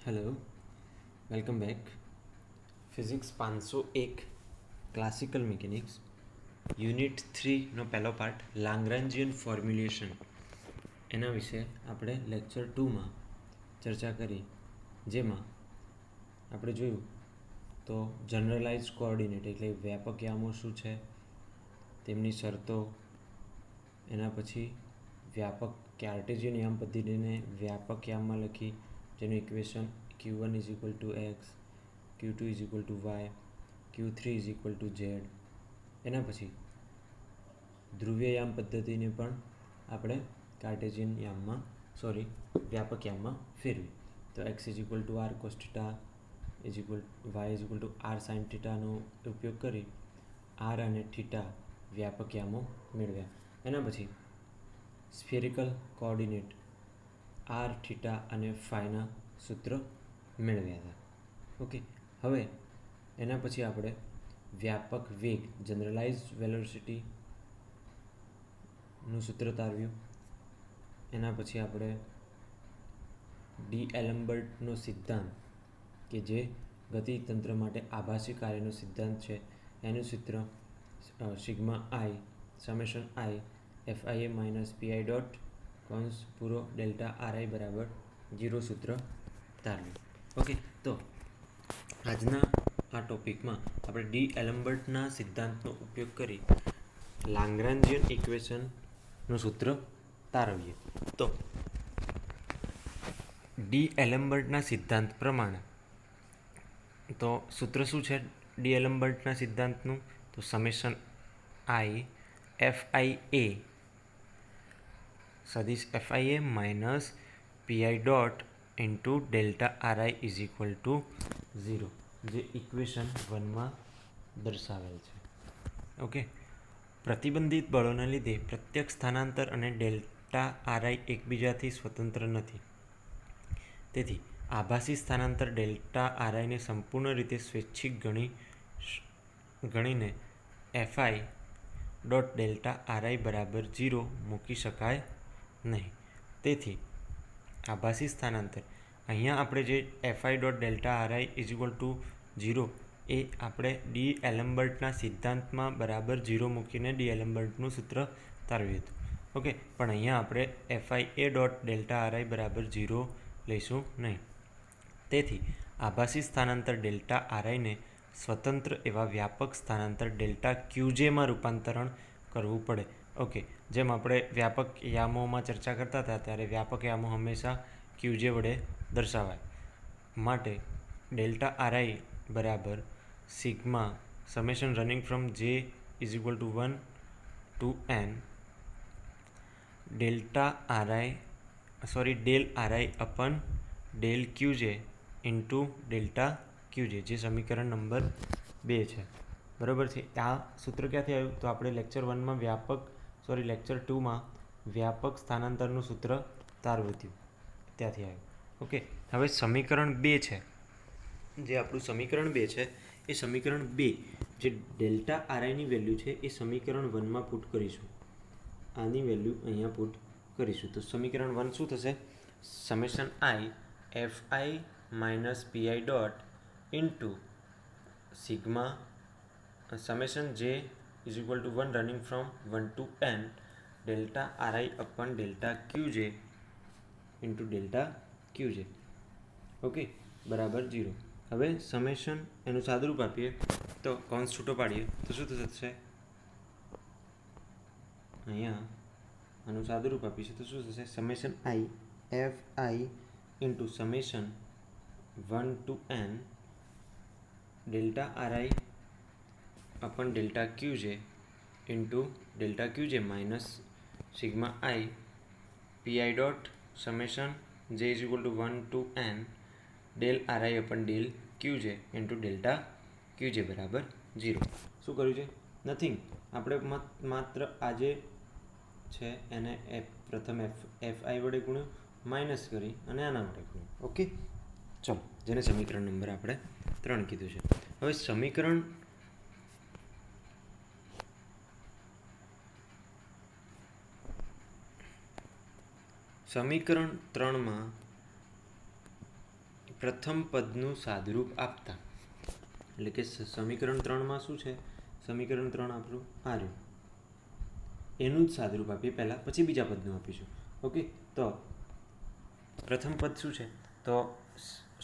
Hello, welcome back. Physics 501 classical mechanics unit 3નો પહેલો part લાંગ્રાન્જિયન formulation એના વિશે આપણે લેક્ચર 2માં ચર્ચા કરી, જેમાં આપણે જોયું તો જનરલાઇઝ કોઓર્ડિનેટ એટલે વ્યાપક યામો શું છે, તેમની શરતો, એના પછી વ્યાપક કાર્ટેશિયન યામ પદ્ધતિને વ્યાપક યામમાં લખી, જેનું equation q1 is equal to x, q2 is equal to y, q3 is equal to z. એના પછી ધ્રુવીય યામ પદ્ધતિને પણ આપણે કાર્ટેશિયન યામમાં વ્યાપક યામમાં ફેરવી. તો x is equal to r cos theta is equal y is equal to r sine થીટાનો ઉપયોગ કરી આર અને થીટા વ્યાપક યામો મેળવ્યા. એના પછી સ્ફેરિકલ કોઓર્ડિનેટ આર, થીટા અને ફાઈના સૂત્ર મેળવ્યા હતા. ઓકે, હવે એના પછી આપણે વ્યાપક વેગ જનરલાઇઝ્ડ વેલોસિટીનું સૂત્ર તારવ્યું. એના પછી આપણે ડી એલમ્બર્ટનો સિદ્ધાંત, કે જે ગતિતંત્ર માટે આભાસી કાર્યનો સિદ્ધાંત છે, એનું સૂત્ર sigma i summation i f i a minus p i dot કૌંસ પૂરો ડેલ્ટા આરઆઈ બરાબર 0 સૂત્ર તારવ્યું. ઓકે, તો આજના આ ટોપિકમાં આપણે ડી એલમ્બર્ટના સિદ્ધાંતનો ઉપયોગ કરી લાંગ્રાન્જિયન ઇક્વેશનનું સૂત્ર તારવીએ. તો ડી એલમ્બર્ટના સિદ્ધાંત પ્રમાણે તો સૂત્ર શું છે ડી એલમ્બર્ટના સિદ્ધાંતનું? તો સમેશન આઈ એફ આઈ એ સદિશ F I A minus p i dot into delta RI is equal two 0, જે ઇક્વેશન 1માં દર્શાવેલ છે. ઓકે, પ્રતિબંધિત બળોને લીધે પ્રત્યક્ષ સ્થાનાંતર અને ડેલ્ટા આરઆઈ એકબીજાથી સ્વતંત્ર નથી. તેથી આભાસી સ્થાનાંતર ડેલ્ટા આરઆઈને સંપૂર્ણ રીતે સ્વૈચ્છિક ગણીને એફઆઈ ડોટ ડેલ્ટા આરઆઈ બરાબર 0 મૂકી શકાય નહીં. તેથી આભાસી સ્થાનાંતર અહીંયા આપણે જે FI dot delta RI is equal two 0 એ આપણે ડી એલમ્બર્ટના સિદ્ધાંતમાં બરાબર 0 મૂકીને ડી એલમ્બર્ટનું સૂત્ર તારવ્યું હતું. ઓકે, પણ અહીંયા આપણે એફઆઈ એ ડોટ ડેલ્ટા આરઆઈ બરાબર 0 લઈશું નહીં. તેથી આભાસી સ્થાનાંતર ડેલ્ટા આરઆઈને સ્વતંત્ર એવા વ્યાપક સ્થાનાંતર ડેલ્ટા ક્યુજેમાં રૂપાંતરણ કરવું પડે. ઓકે, જેમ આપણે વ્યાપક યામોમાં ચર્ચા કરતા હતા ત્યારે વ્યાપક યામો હંમેશા ક્યુજે વડે દર્શાવાય. માટે ડેલ્ટા આરઆઈ બરાબર sigma summation running from j is equal to 1 to n delta r i del RI upon del ક્યુજે into delta q j, જે સમીકરણ નંબર 2 છે. બરાબર છે. આ સૂત્ર ક્યાંથી આવ્યું? તો આપણે લેક્ચર 1માં લેક્ચર 2માં વ્યાપક સ્થાનાંતરનું સૂત્ર તારવ્યું ત્યાંથી આવ્યું. ઓકે, હવે સમીકરણ 2 છે, જે આપણું સમીકરણ 2 છે, એ સમીકરણ 2 જે ડેલ્ટા આરઆઈની વેલ્યુ છે એ સમીકરણ 1માં પુટ કરીશું. આની વેલ્યુ અહીંયા પુટ કરીશું. તો સમીકરણ 1 શું થશે? Summation i f i minus p i dot into sigma summation જે is equal to 1 running from 1 to n delta r i upon delta q j into delta q j. Okay, બરાબર 0. હવે સમેશન એનું સાદુરૂપ આપીએ તો કૌંસ છૂટો પાડીએ તો શું થશે? અહીંયા આનું સાદુરૂપ આપીશું તો શું થશે? Summation i f i into summation 1 to n delta r i upon delta q j into delta ક્યુજે minus sigma i PI dot summation જે is equal to 1 to N del RI upon del ક્યુજે into delta ક્યુજે બરાબર 0. શું કર્યું છે? Nothing. આપણે માત્ર આજે છે એને પ્રથમ એફ આઈ વડે ગુણ્યું, માઇનસ કરી અને આના વડે ગુણ્યું. ઓકે, ચલો, જેને સમીકરણ નંબર આપણે 3 કીધું છે. હવે સમીકરણ 3માં પ્રથમ પદનું સાદુરૂપ આપતા, એટલે કે સમીકરણ 3માં શું છે, સમીકરણ 3 આપણું આ રહ્યું, એનું જ સાદુરૂપ આપીએ પહેલાં, પછી બીજા પદનું આપીશું. ઓકે, તો પ્રથમ પદ શું છે, તો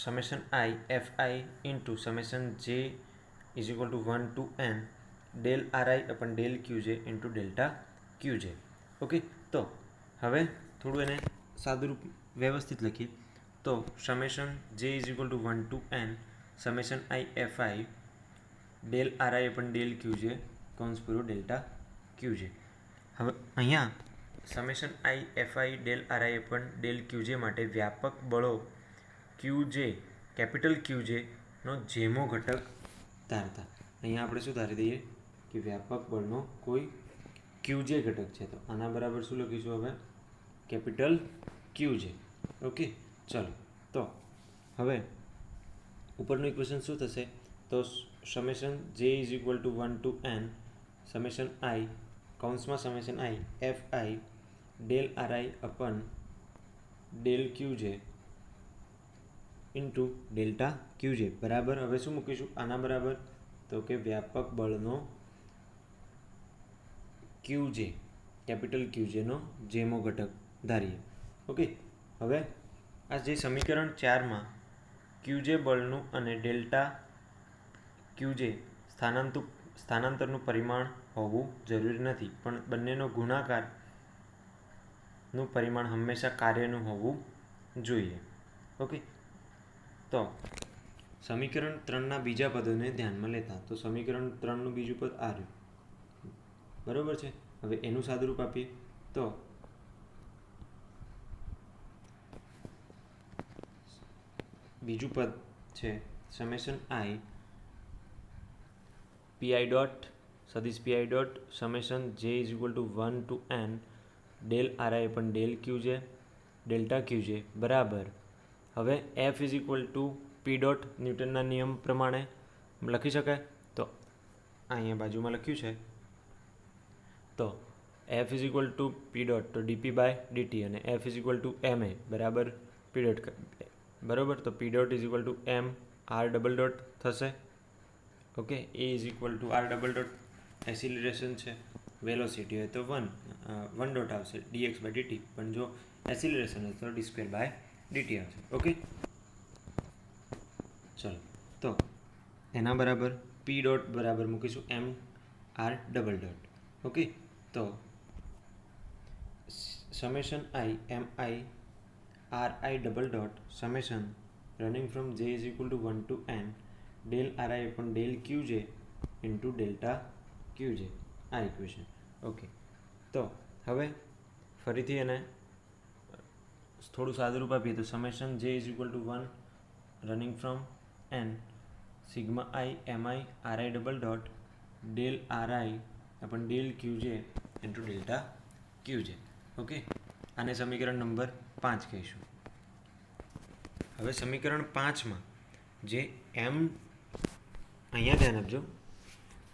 summation i f i into summation જે is equal to 1 to n del R I upon del Q j into delta q જે. ઓકે, તો હવે થોડું એને સાદુરૂપ વ્યવસ્થિત લખીએ. તો સમેશન જે is equal to 1 to n summation i f i del R I upon del ક્યુ જે કૌંસ પૂરો ડેલ્ટા ક્યુ જે. હવે અહીંયા summation i f i del R I upon del Q j માટે વ્યાપક બળો ક્યુ જે, કેપિટલ ક્યુ જેનો જેમો ઘટક ધારતા. અહીંયા આપણે શું ધારી દઈએ કે વ્યાપક બળનો કોઈ ક્યુ જે ઘટક છે, તો આના બરાબર શું લખીશું હવે, કેપિટલ ક્યુ જે. ઓકે, ચલો, તો હવે ઉપરનું ઇક્વેશન શું થશે, તો સમેશન જે is equal to 1 to n summation i કૌંસમાં summation i f i del R I upon del Q j into delta q જે બરાબર, હવે શું મૂકીશું આના બરાબર, તો કે વ્યાપક બળનો ક્યુ જે, કેપિટલ ક્યુ જેનો જેમો ઘટક ધારીએ. ઓકે, હવે આ જે સમીકરણ 4માં ક્યુ જે બળનું અને ડેલ્ટા ક્યુ જે સ્થાનાંતરનું પરિમાણ હોવું જરૂરી નથી, પણ બંનેનો ગુણાકારનું પરિમાણ હંમેશા કાર્યનું હોવું જોઈએ. ઓકે, તો સમીકરણ 3ના બીજા પદોને ધ્યાનમાં લેતા, તો સમીકરણ 3નું બીજું પદ આ રહ્યું, બરાબર છે. હવે એનું સાદુરૂપ આપીએ, તો બીજું પદ છે સમેશન આઈ પીઆઈ ડોટ સદિશ પીઆઈ ડોટ સમેશન જે is equal to 1 to n del R i પણ ડેલ ક્યુ જે ડેલ્ટા ક્યુ જે બરાબર, હવે f is equal to p dot ન્યૂટનના નિયમ પ્રમાણે લખી શકાય. તો અહીંયા બાજુમાં લખ્યું છે, તો f is equal to p dot તો ડીપી બાય ડીટી અને f is equal to m a બરાબર પી ડોટ બરાબર, તો p dot is equal to m r double dot થશે. Okay, a is equal to r double dot acceleration છે, velocity હોય તો 1 dot આવશે dx by DT, પણ જો એસિલરેશન હોય તો ડી સ્ક્વેર બાય ડીટી આવશે. ઓકે, ચલો, તો એના બરાબર પી ડોટ બરાબર મૂકીશું m r double dot. Okay, તો summation I M I R I double dot summation running from j is equal to 1 to n del R i પણ del ક્યુ j into delta q J, આ equation. Okay, તો હવે ફરીથી એને થોડું સાદુરૂપ આપીએ, તો સમેશન જે is equal to 1 running from n sigma i M I R I double dot del R i પણ ડેલ ક્યુ જે ઇન્ટુ ડેલ્ટા ક્યુ જે. ઓકે, આને સમીકરણ નંબર 5 કહીશું. હવે સમીકરણ 5માં જે એમ, અહીંયા ધ્યાન આપજો,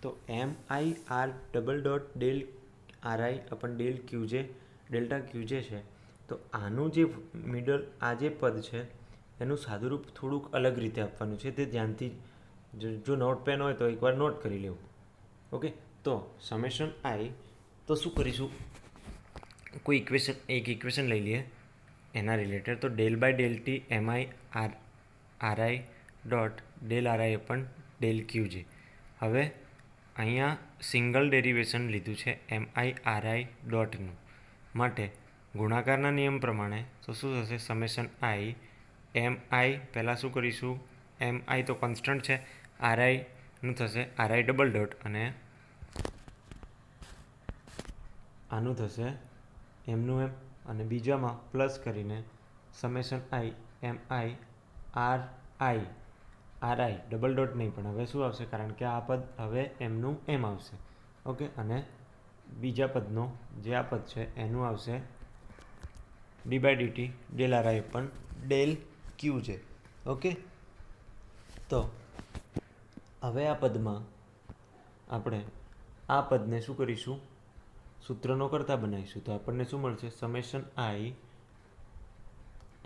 તો m I r double dot del R I upon del ક્યુ જે ડેલ્ટા ક્યુ જે છે, તો આનું જે મિડલ આ જે પદ છે એનું સાદુરૂપ થોડુંક અલગ રીતે આપવાનું છે, તે ધ્યાનથી જો નોટ પેન હોય તો એકવાર નોટ કરી લેવું. ઓકે, તો સમેશન આઈ, તો શું કરીશું, કોઈ એક ઇક્વેશન લઈ લઈએ એના રિલેટેડ, તો del by del T M I R I dot del R I upon del ક્યુ જે. હવે અહીંયા સિંગલ ડેરિવેશન લીધું છે એમ આઈ આર આઈ ડોટનું, માટે ગુણાકારના નિયમ પ્રમાણે તો શું થશે, સમેશન આઈ એમ આઈ પહેલાં શું કરીશું, એમ આઈ તો કોન્સ્ટન્ટ છે, આર આઈનું થશે આર આઈ ડબલ ડોટ અને આનું થશે એમનું એમ, અને બીજામાં પ્લસ કરીને summation I M I R I double dot નહીં, પણ હવે શું આવશે, કારણ કે આ પદ હવે એમનું એમ આવશે. ઓકે, અને બીજા પદનો જે આ પદ છે એનું આવશે d by DT del R i પણ ડેલ ક્યુ છે. ઓકે, તો હવે આ પદમાં આપણે આ પદને શું કરીશું, સૂત્રનો કરતા બનાવીશું, તો આપણને શું મળશે, summation I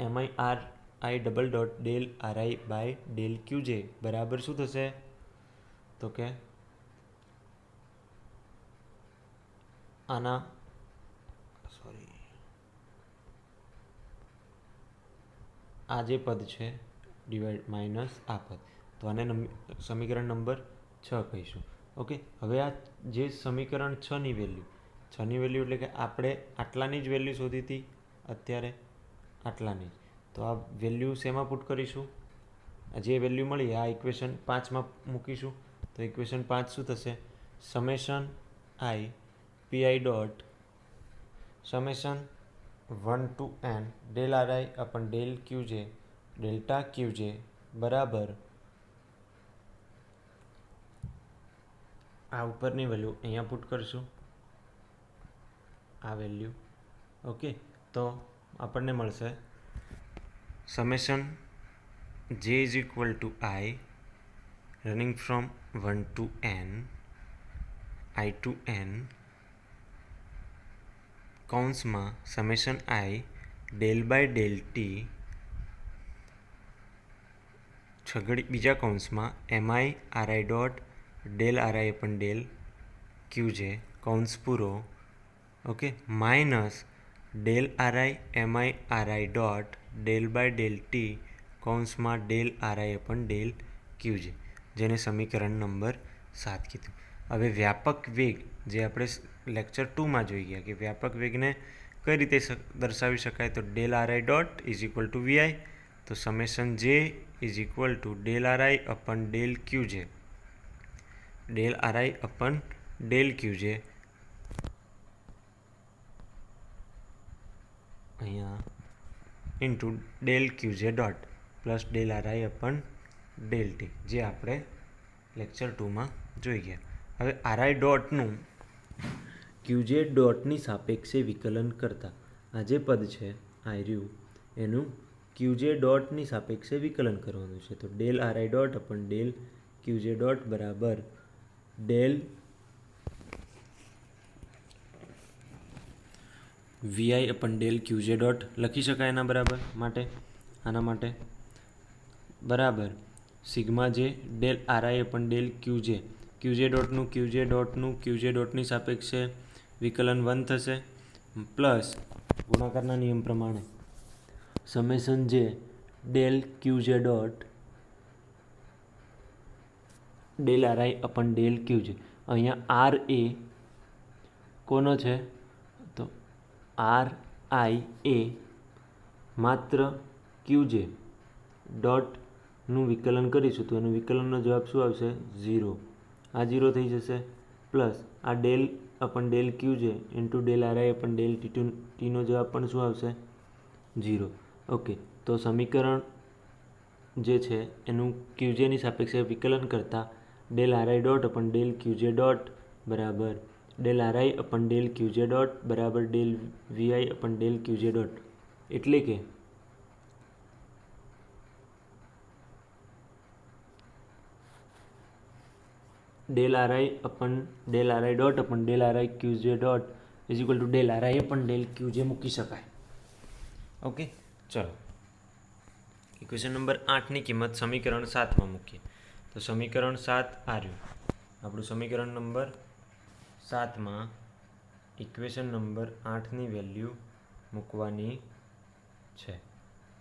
M I R I double dot del R I by del ક્યુ જે બરાબર શું થશે? તો કે આના આ જે પદ છે ડિવાઈડ માઇનસ આ પદ, તો આને સમીકરણ નંબર 6 કહીશું. ઓકે, હવે આ જે સમીકરણ 6ની વેલ્યુ એટલે કે આપણે આટલાની જ વેલ્યુ શોધી હતી અત્યારે, આટલાની. તો આ વેલ્યુ શેમાં પુટ કરીશું? જે વેલ્યુ મળી આ ઇક્વેશન 5માં મૂકીશું. તો ઇક્વેશન 5 શું થશે? Summation I PI dot summation 1 to n del R I upon del ક્યુ જે ડેલ્ટા ક્યુ જે બરાબર આ ઉપરની વેલ્યુ અહીંયા પુટ કરશું, આ વેલ્યુ. ઓકે, તો આપણને મળશે સમેશન જે is equal to I running from 1 to n I to n કૌંસમાં summation I del by del T બીજા કૌંસમાં M I R I dot del RI upon del ક્યુ જે કૌંસ પૂરો. Okay, minus del R I M I R I dot del by del T કૌંસમાં del RI upon del ક્યુ J, જેને સમીકરણ number 7 કીધું. હવે વ્યાપક વેગ જે આપણે લેક્ચર 2માં જોઈ ગયા કે વ્યાપક વેગને કઈ રીતે દર્શાવી શકાય, તો del R I dot is equal to V I. તો સમેશન જે is equal to del RI upon del Q J del RI upon del Q J અહીંયા ઇન્ટુ ડેલ ક્યુ J dot plus del RI upon del T, જે આપણે lecture 2માં જોઈ ગયા. હવે RI ડોટનું ક્યુજે ડોટની સાપેક્ષે વિકલન કરતા આ જે પદ છે આર્યું એનું ક્યુજે ડોટની સાપેક્ષે વિકલન કરવાનું છે. તો del R I dot upon del Q J dot બરાબર del V I upon del Q J dot લખી શકાય એના બરાબર માટે, આના માટે બરાબર સિગ્મા જે ડેલ આરઆઈ અપન ડેલ ક્યુજે ડોટની સાપેક્ષે વિકલન 1 થશે પ્લસ ગુણાકારના નિયમ પ્રમાણે summation J del Q J dot del RI upon del Q J. અહીંયા આર એ કોનો છે? તો આર આઈ એ માત્ર ક્યુજે ડોટનું વિકલન કરીશું તો એનું વિકલનનો જવાબ શું આવશે? 0. આ 0 થઈ જશે પ્લસ આ del upon del ક્યુજે into del RI upon del ટીનો જવાબ પણ શું આવશે? 0. ઓકે, તો સમીકરણ જે છે એનું ક્યુજેની સાપેક્ષે વિકલન કરતાં del R I dot upon del Q J dot બરાબર del RI upon del Q J dot બરાબર del V I upon del Q J dot, એટલે કે del R I dot upon del R I Q J dot is equal to del RI upon del Q J મૂકી શકાય. Okay, ચલો equation number 8ની કિંમત સમીકરણ 7માં મૂકીએ. તો સમીકરણ 7 આવ્યું આપણું. સમીકરણ નંબર 7માં ઇક્વેશન નંબર 8ની વેલ્યુ મૂકવાની છે.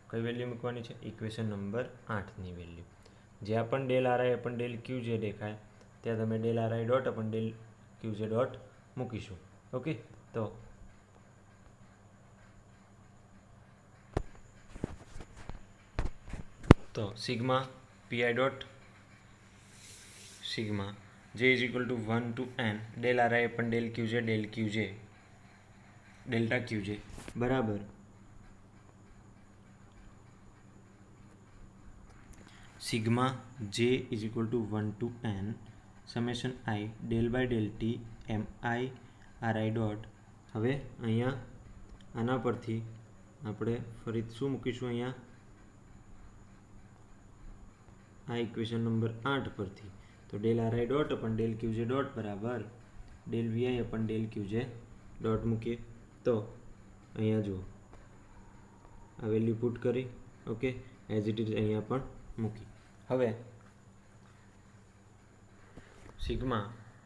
કઈ વેલ્યુ મૂકવાની છે? ઇક્વેશન નંબર 8ની વેલ્યુ. જ્યાં પણ ડેલ આરઆઈ અપન ડેલ ક્યુ જે દેખાય ત્યાં તમે del R I dot upon del ક્યુ જે ડોટ મૂકીશું. ઓકે, તો sigma P I dot sigma J is equal to 1 to n del RI upon del Q J delta ક્યુજે બરાબર sigma J is equal to 1 to n summation I del by del T M i r i dot. હવે અહીંયા આના પરથી આપણે ફરી શું મૂકીશું? અહીંયા આ ઇક્વેશન નંબર 8 પરથી તો del R I dot upon del Q J dot બરાબર del V I upon del Q J dot મૂકીએ. તો અહીંયા જુઓ આ વેલ્યુ પુટ કરી ઓકે, એઝ ઇટ ઇઝ અહીંયા પણ મૂકી. હવે સિગ્મા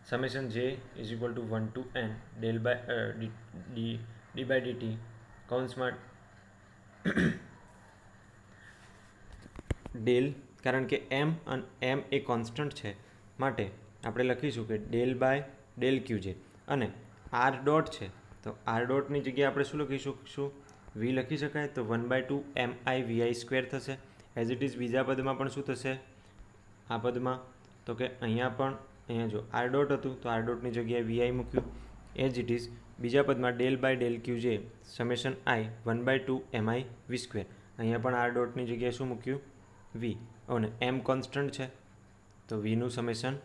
સમેશન જે is equal to 1 to n del by D by D T કૌંસમાં ડેલ, કારણ કે એમ એ કોન્સ્ટન્ટ છે માટે આપણે લખીશું કે ડેલ બાય ડેલ ક્યુજે, અને આર ડોટ છે તો આર ડોટની જગ્યાએ આપણે શું લખી શકીશું? વી લખી શકાય, તો 1/2 MI/VI² થશે. એઝ ઇટ ઇઝ બીજા પદમાં પણ શું થશે આ પદમાં? તો કે અહીંયા જો આર ડોટ હતું તો આર ડોટની જગ્યાએ વીઆઈ મૂક્યું. એઝ ઇટ ઇઝ બીજા પદમાં del by del Q J summation I 1/2 MI/V². અહીંયા પણ આર ડોટની જગ્યાએ શું મૂક્યું? વી. અને એમ કોન્સ્ટન્ટ છે તો વીનું સમેશન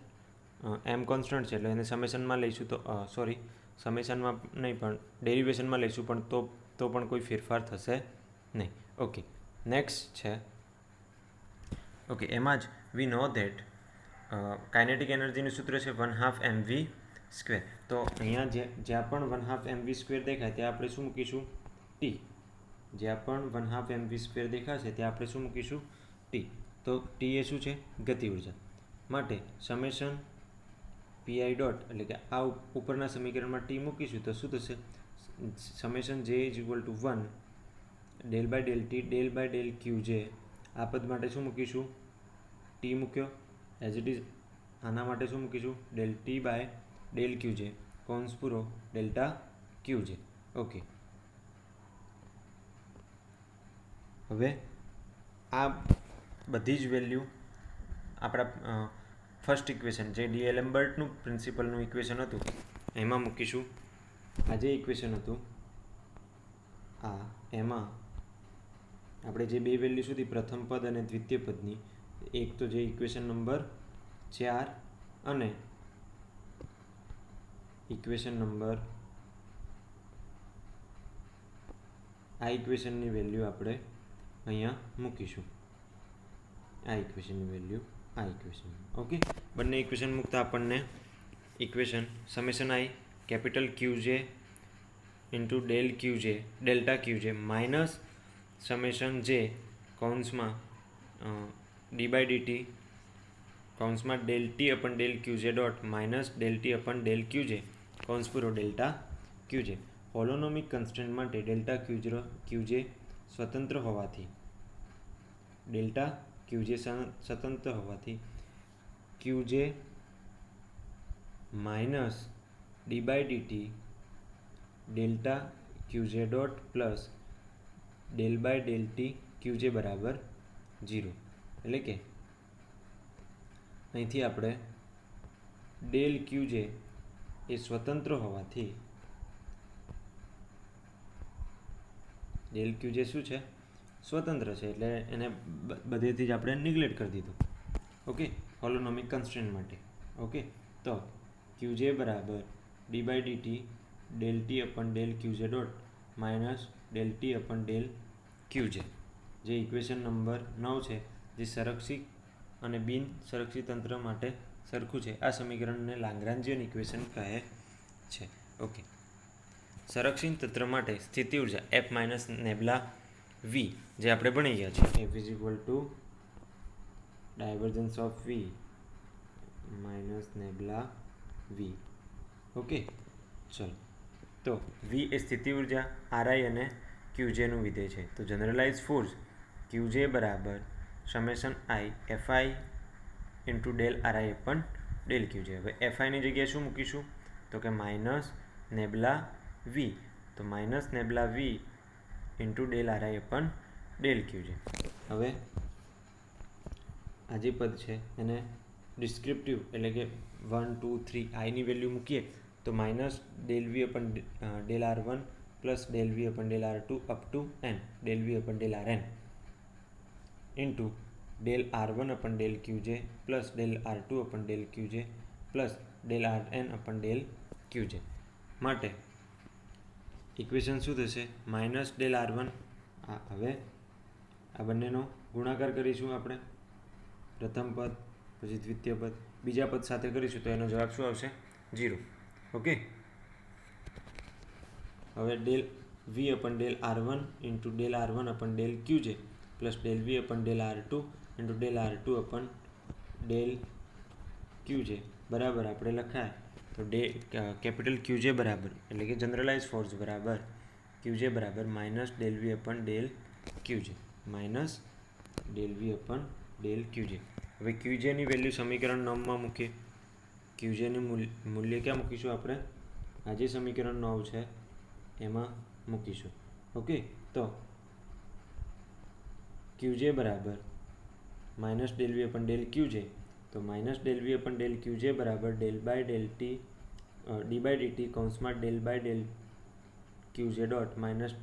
એમ કોન્સ્ટન્ટ છે એટલે એને સમેશનમાં લઈશું, તો સોરી સમેશનમાં નહીં પણ ડેરિવેશનમાં લઈશું, પણ તો પણ કોઈ ફેરફાર થશે નહીં. ઓકે, નેક્સ્ટ છે ઓકે, એમાં જ વી નો ધેટ કાઇનેટિક એનર્જીનું સૂત્ર છે 1/2 mv². તો અહીંયા જ્યાં પણ 1/2 mv² દેખાય ત્યાં આપણે શું મૂકીશું? ટી. જ્યાં પણ 1/2 mv² દેખાશે ત્યાં આપણે શું મૂકીશું? ટી. તો ટી એ શું છે? ગતિ ઉર્જા. માટે સમેશન પીઆઈ ડોટ એટલે કે આ ઉપરના સમીકરણમાં ટી મૂકીશું તો શું થશે? સમેશન જે is equal to 1 del by del T del by del Q J. આ પદ માટે શું મૂકીશું? ટી મૂક્યો. એઝ ઇટ ઇઝ આના માટે શું મૂકીશું? ડેલ ટી બાય ડેલ ક્યુ જે કૌંસ પૂરો ડેલ્ટા ક્યુ જે. ઓકે, હવે આ બધી જ વેલ્યુ આપણા ફર્સ્ટ ઇક્વેશન જે ડીએલેમ્બર્ટનું પ્રિન્સિપલનું ઇક્વેશન હતું એમાં મૂકીશું. આ જે ઇક્વેશન હતું એમાં આપણે જે બે વેલ્યુ સુધી પ્રથમ પદ અને દ્વિતીય પદની, એક તો જે ઇક્વેશન નંબર 4 અને ઇક્વેશન નંબર આ ઇક્વેશનની વેલ્યુ આપણે અહીંયા મૂકીશું. આ ઇક્વેશનની વેલ્યુ આ ઇક્વેશન. ઓકે, બંને ઇક્વેશન મૂકતા આપણને equation summation I capital Q J into del Q J delta ક્યુજે minus summation J કૌંસમાં ડી બાય ડીટી કૌંસમાં del T upon del Q J dot minus del T upon del Q J કૌંસ પૂરો delta Q J. Holonomic constant માટે delta Q J સ્વતંત્ર હોવાથી Q J minus D by D T delta Q J dot plus del by del T Q J બરાબર 0. એટલે કે અહીંથી આપણે ડેલ ક્યુજે એ સ્વતંત્ર હોવાથી ડેલ ક્યુજે શું છે? સ્વતંત્ર છે, એટલે એને બધેથી જ આપણે નિગ્લેક્ટ કરી દીધું. ઓકે, હોલોનોમિક કન્સ્ટ્રેન્ટ માટે. ઓકે, તો ક્યુજે બરાબર D by DT del T upon del Q J dot minus del T upon del Q J, જે ઇક્વેશન નંબર 9 છે, જે સંરક્ષિત અને બિન સંરક્ષિત તંત્ર માટે સરખું છે. આ સમીકરણને લાગ્રાન્જિયન ઇક્વેશન કહે છે. ઓકે, સંરક્ષિત તંત્ર માટે સ્થિતિ ઉર્જા એફ માઇનસ નેબલા વી જે આપણે ભણી ગયા છીએ. F is equal to divergence of V minus nabla V. Okay, ચલો, તો વી એ સ્થિતિ ઉર્જા આરઆઈ અને ક્યુજેનું વિધેય છે. તો જનરલાઇઝ ફોર્સ ક્યુજે બરાબર summation I F I into del RI upon del Q J. હવે એફઆઈની જગ્યાએ શું મૂકીશું? તો કે માઇનસ નેબલા વી, તો માઇનસ નેબલા વી into del RI upon del Q J. હવે આ જે પદ છે એને ડિસ્ક્રિપ્ટિવ એટલે કે 1 2 3 આઈની વેલ્યુ મૂકીએ તો minus del V upon del R one plus del V upon del R two up to N del V upon del R N into del R one upon del Q J plus del R two upon del Q J plus del R N upon del Q J. માટે equation શું થશે? Minus del R one. હવે આ બંનેનો ગુણાકાર કરીશું આપણે, પ્રથમ પદ પછી દ્વિતીય પદ, બીજા પદ સાથે કરીશું તો એનો જવાબ શું આવશે? 0. ઓકે, હવે del V upon del R one into del R one upon del Q J plus del V upon del R2 into del R2 upon del QJ બરાબર આપણે લખાય તો કેપિટલ QJ બરાબર એટલે કે જનરલાઇઝ ફોર્સ બરાબર QJ બરાબર minus del V upon del QJ minus del V upon del QJ. હવે QJની વેલ્યુ સમીકરણ 9માં મૂકીએ. QJનું મૂલ્ય ક્યાં મૂકીશું આપણે? આ જે સમીકરણ 9 છે એમાં મૂકીશું. ઓકે, તો QJ બરાબર minus del V upon del QJ, તો minus del V upon del QJ બરાબર del by del T D by D T કૌંસમાં del by del QJ dot minus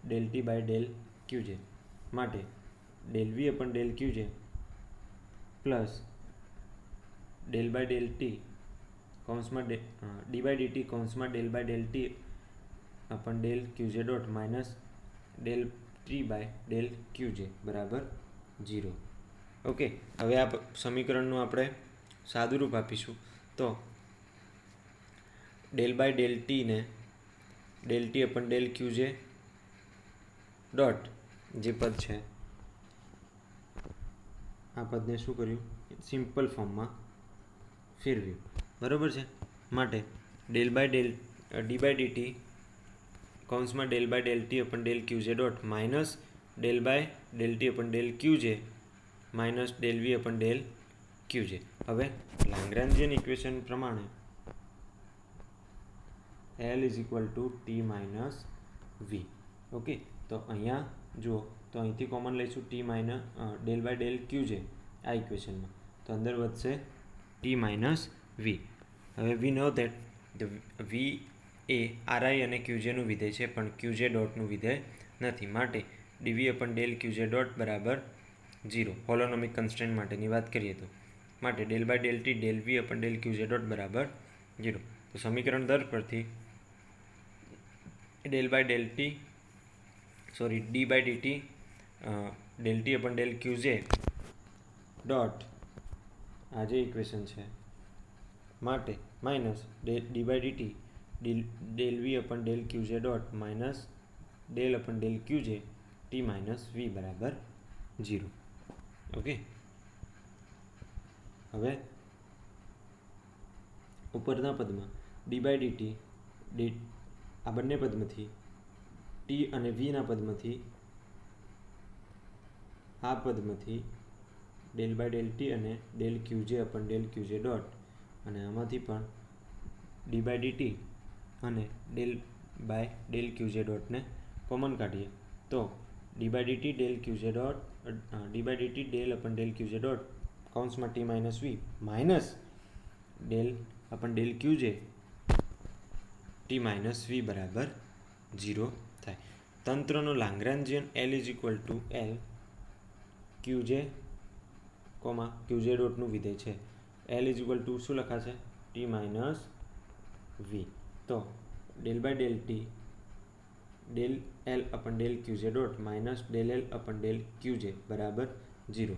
del T by del QJ માટે del V upon del QJ plus del by del T કૌંસમાં D by D T કૌંસમાં del by del T upon del QJ dot minus del T by del QJ બરાબર 0. Okay, હવે આ સમીકરણનું આપણે સાદું રૂપ આપીશું તો ડેલ બાય ડેલ ટીને del T upon del QJ dot જે પદ છે આ પદને શું કર્યું? સિમ્પલ ફોર્મમાં ફેરવ્યું. બરાબર છે. માટે del by del D by D T કૌંસમાં del by del T upon del QJ dot minus del by del T upon del QJ minus del V upon del QJ. હવે લાંગ્રાન્જિયન ઇક્વેશન પ્રમાણે L is equal to T minus V. Okay, તો અહીંયા જુઓ તો અહીંથી common લઈશું T minus del by del QJ આ ઇક્વેશનમાં, તો અંદર વધશે ટી માઇનસ વી. હવે વી know that we A RI અને QJનું વિધેય છે પણ QJ ડોટનું વિધેય નથી, માટે D V upon del QJ dot બરાબર 0. હોલોનોમિક કન્સ્ટ્રેન્ટ માટેની વાત કરીએ તો માટે del by del T del V upon del QJ dot બરાબર 0. તો સમીકરણ 10 પરથી del by del T D by DT del T upon del QJ dot આ જે ઇક્વેશન છે માટે minus D by DT del V upon del QJ dot minus del upon del QJ T minus V બરાબર 0. Okay, હવે ઉપરના પદમાં D by DT આ બંને પદમાંથી ટી અને વીના પદમાંથી આ પદમાંથી ડેલ બાય ડેલ ટી અને del QJ upon del QJ dot અને આમાંથી પણ ડી બાય ડીટી અને ડેલ બાય ડેલ QJ ડોટને કોમન કાઢીએ તો D by DT del QJ dot D by DT del upon del QJ dot કૌંસમાં T minus V minus del upon del QJ T minus V બરાબર 0 થાય. તંત્રનો Lagrangian L is equal to L QJ QJ ડોટનું વિધેય છે. L is equal to શું લખાશે? T minus V. તો del by del T del L upon del QJ dot minus del L upon del QJ બરાબર 0.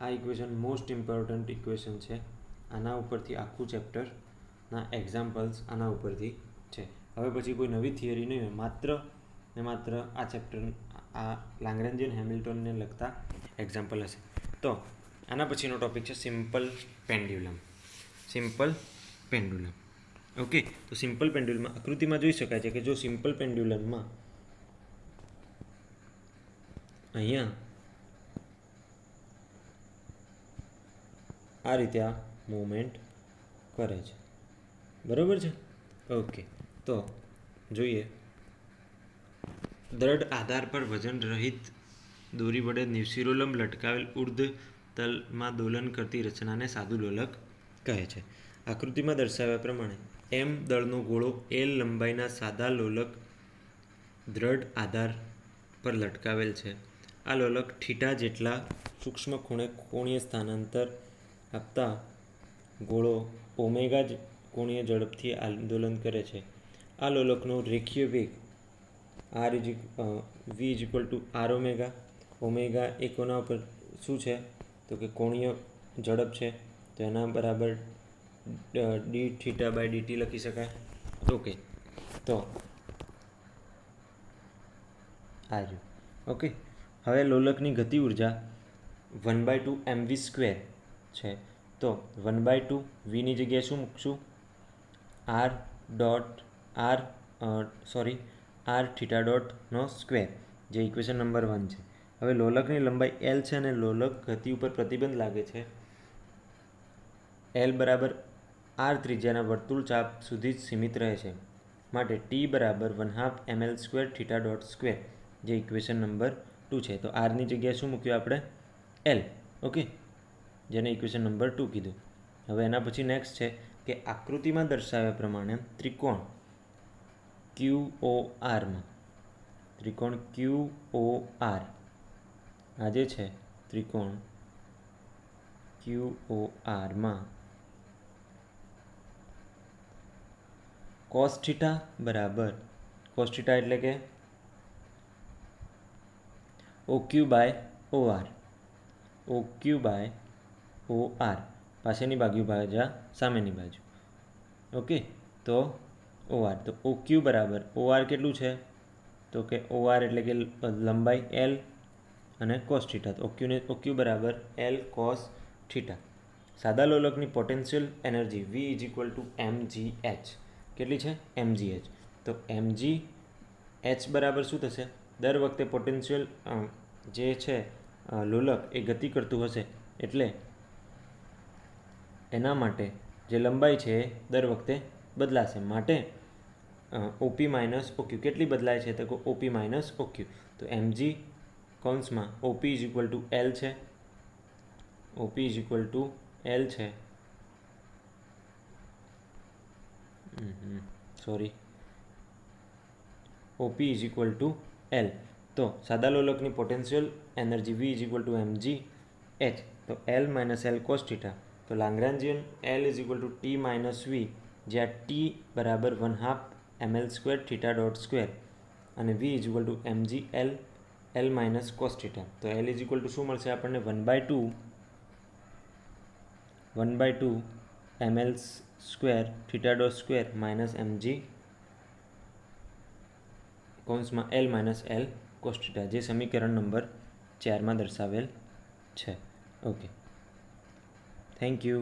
આ equation most important equation છે. આના ઉપરથી આખું ચેપ્ટરના એક્ઝામ્પલ્સ આના ઉપરથી છે. હવે પછી કોઈ નવી થિયરી નહીં હોય, માત્ર ને માત્ર આ ચેપ્ટર આ લાંગ્રેન્જિયન હેમિલ્ટનને લગતા એક્ઝામ્પલ હશે. તો આના પછીનો ટોપિક છે simple pendulum. Simple pendulum. Okay, તો સિમ્પલ પેન્ડ્યુલમમાં આકૃતિમાં જોઈ શકાય છે કે જો સિમ્પલ પેન્ડ્યુલમમાં અહીંયા આ રીતે આ મૂવમેન્ટ કરે છે. બરાબર છે. ઓકે, તો જોઈએ દ્રઢ આધાર પર વજન રહિત દોરી વડે નિવશિરોલંબ લટકાવેલ ઉર્ધ્વ તલમાં દોલન કરતી રચનાને સાદું લોલક કહે છે. આકૃતિમાં દર્શાવ્યા પ્રમાણે એમ દળનો ગોળો એલ લંબાઈના સાદા લોલક દ્રઢ આધાર પર લટકાવેલ છે. આ લોલક થીટા જેટલા સૂક્ષ્મ ખૂણે કોણીય સ્થાનાંતર આપતા ગોળો ઓમેગા કોણીય ઝડપથી આંદોલન કરે છે. આ લોલકનો રેખીય વેગ V is equal to R omega. Omega એ કોના ઉપર શું છે તો કે કોણીય ઝડપ છે, તો એના બરાબર ડી થીટા બાય ડીટી લખી શકાય. ઓકે, તો આ રહ્યું. ઓકે, હવે લોલકની ગતિ ઉર્જા 1/2 mv² છે, તો 1/2 વીની જગ્યાએ શું મૂકશું? આર થીટા ડોટનો સ્ક્વેર, જે ઇક્વેશન નંબર 1 છે. હવે લોલકની લંબાઈ L છે અને લોલક ગતિ ઉપર પ્રતિબંધ લાગે છે L બરાબર આર ત્રિજ્યાના વર્તુળ ચાપ સુધી જ સીમિત રહે છે, માટે T બરાબર 1/2 ml² થીટા ડોટ સ્ક્વેર, જે ઇક્વેશન નંબર 2 છે. તો આરની જગ્યાએ શું મૂક્યું આપણે? L. ઓકે, જેને ઇક્વેશન નંબર 2 કીધું. હવે એના પછી નેક્સ્ટ છે કે આકૃતિમાં દર્શાવ્યા પ્રમાણે ત્રિકોણ QOR આ જે છે ત્રિકોણ QORમાં cos થીટા બરાબર, cos થીટા એટલે કે OQ/OR, પાછળની બાજુ ભાગ્યા સામેની બાજુ. ઓકે, તો OR, તો OQ બરાબર OR કેટલું છે? તો કે OR એટલે કે લંબાઈ L અને cos થીટા, તો OQ બરાબર L cos થીટા. સાદા લોલકની પોટેન્શિયલ એનર્જી V mgh કેટલી છે? mgh. તો mgh બરાબર શું થશે? દર વખતે પોટેન્શિયલ જે છે લોલક એ ગતિ કરતું હશે એટલે એના માટે જે લંબાઈ છે એ દર વખતે બદલાશે, માટે OP માઇનસ OQ કેટલી બદલાય છે? તો OP માઇનસ OQ. તો mg કૌંસમાં OP L છે, OP L છે, OP L. તો સાદા લોલકની પોટેન્શિયલ એનર્જી V mgh, તો L minus L cos theta. તો લાંગ્રાન્જિયન L T માઇનસ V, જ્યાં T બરાબર 1/2 ml² થીટા ડોટ સ્ક્વેર અને V mg L minus cos theta. તો L શું મળશે આપણને? 1/2 ml² theta dot square minus mg કૌંસમાં L minus L cos theta, જે સમીકરણ નંબર 4માં દર્શાવેલ છે. Okay, thank you.